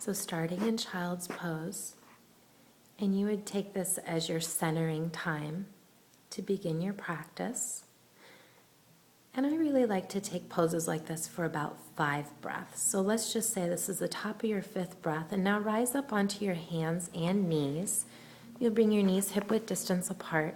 So starting in child's pose, and you would take this as your centering time to begin your practice. And I really like to take poses like this for about 5 breaths. So let's just say this is the top of your 5th breath, and now rise up onto your hands and knees. You'll bring your knees hip-width distance apart,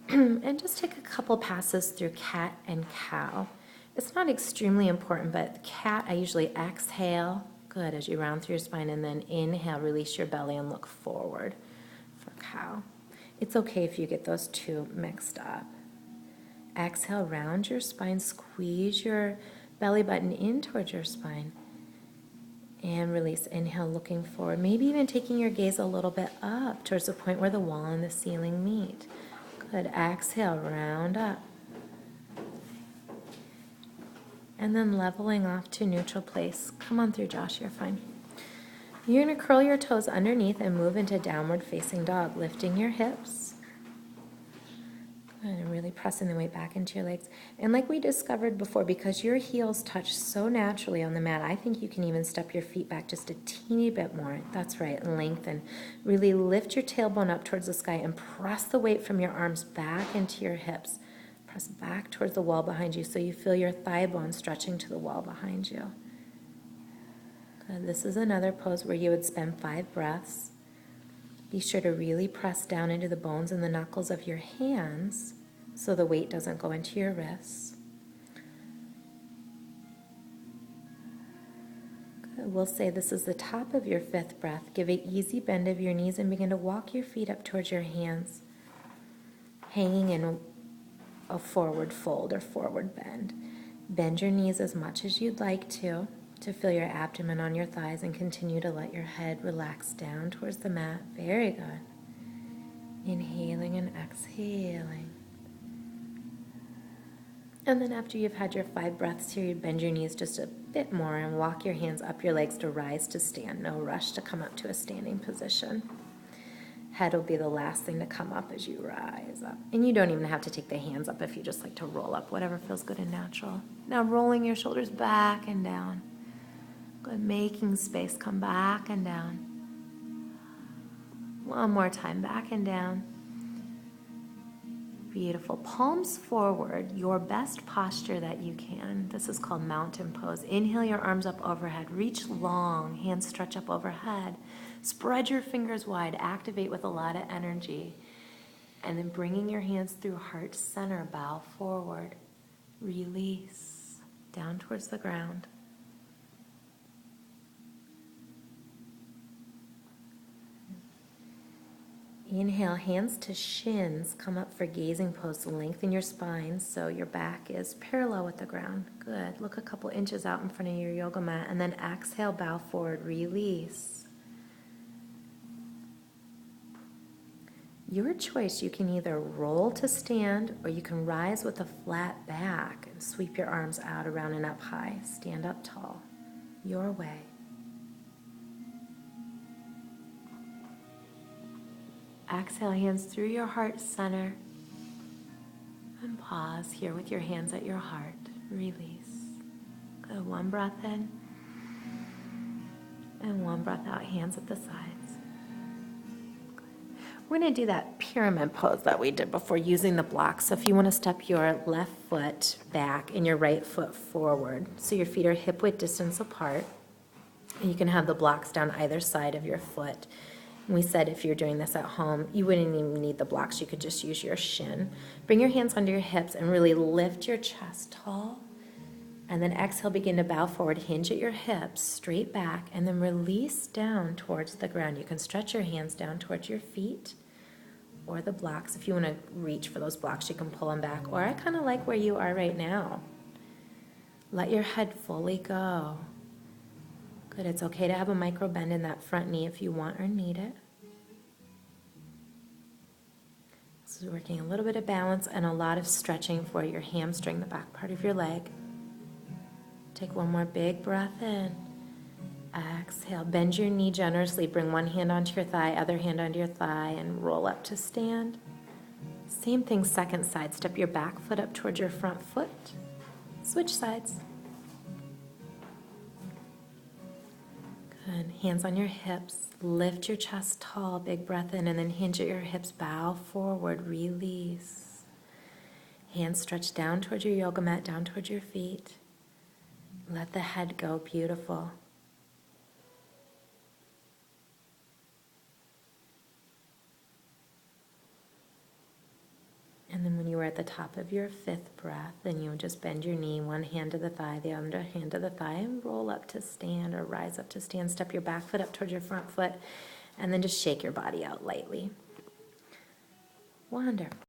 and just take a couple passes through cat and cow. It's not extremely important, but cat, I usually exhale, good, as you round through your spine, and then inhale, release your belly and look forward for cow. It's okay if you get those two mixed up. Exhale, round your spine, squeeze your belly button in towards your spine, and release. Inhale, looking forward, maybe even taking your gaze a little bit up towards the point where the wall and the ceiling meet. Good. Exhale, round up. And then leveling off to neutral place. Come on through, Josh, you're fine. You're going to curl your toes underneath and move into downward facing dog, lifting your hips. And really pressing the weight back into your legs. And like we discovered before, because your heels touch so naturally on the mat, I think you can even step your feet back just a teeny bit more. That's right, and lengthen. Really lift your tailbone up towards the sky and press the weight from your arms back into your hips. Press back towards the wall behind you so you feel your thigh bone stretching to the wall behind you. Good. This is another pose where you would spend 5 breaths. Be sure to really press down into the bones and the knuckles of your hands so the weight doesn't go into your wrists. Good. We'll say this is the top of your 5th breath. Give an easy bend of your knees and begin to walk your feet up towards your hands, hanging in a forward fold or forward bend. Bend your knees as much as you'd like to feel your abdomen on your thighs, and continue to let your head relax down towards the mat. Very good. Inhaling and exhaling. And then after you've had your 5 breaths here, you bend your knees just a bit more and walk your hands up your legs to rise to stand. No rush to come up to a standing position. Head will be the last thing to come up as you rise up. And you don't even have to take the hands up if you just like to roll up, whatever feels good and natural. Now rolling your shoulders back and down. Good, making space, come back and down. One more time, back and down. Beautiful. Palms forward, your best posture that you can. This is called mountain pose. Inhale your arms up overhead. Reach long, hands stretch up overhead. Spread your fingers wide, activate with a lot of energy. And then bringing your hands through heart center, bow forward. Release, down towards the ground. Inhale, hands to shins, come up for gazing pose. Lengthen your spine so your back is parallel with the ground. Good. Look a couple inches out in front of your yoga mat, and then exhale, bow forward, release. Your choice, you can either roll to stand or you can rise with a flat back and sweep your arms out, around and up high. Stand up tall. Your way. Exhale, hands through your heart center. And pause here with your hands at your heart. Release. Good. One breath in. And one breath out, hands at the sides. We're going to do that pyramid pose that we did before using the blocks. So if you want to step your left foot back and your right foot forward, so your feet are hip-width distance apart, and you can have the blocks down either side of your foot. We said if you're doing this at home, you wouldn't even need the blocks. You could just use your shin. Bring your hands under your hips and really lift your chest tall. And then exhale, begin to bow forward. Hinge at your hips, straight back, and then release down towards the ground. You can stretch your hands down towards your feet or the blocks. If you want to reach for those blocks, you can pull them back. Or I kind of like where you are right now. Let your head fully go. Good. It's okay to have a micro bend in that front knee if you want or need it. This is working a little bit of balance and a lot of stretching for your hamstring, the back part of your leg. Take one more big breath in. Exhale. Bend your knee generously. Bring one hand onto your thigh, other hand onto your thigh, and roll up to stand. Same thing, second side. Step your back foot up towards your front foot. Switch sides. Good. Hands on your hips. Lift your chest tall. Big breath in, and then hinge at your hips. Bow forward. Release. Hands stretch down towards your yoga mat, down towards your feet. Let the head go. Beautiful. And then when you were at the top of your fifth breath, then you would just bend your knee, one hand to the thigh, the other hand to the thigh, and roll up to stand or rise up to stand. Step your back foot up towards your front foot, and then just shake your body out lightly. Wonderful.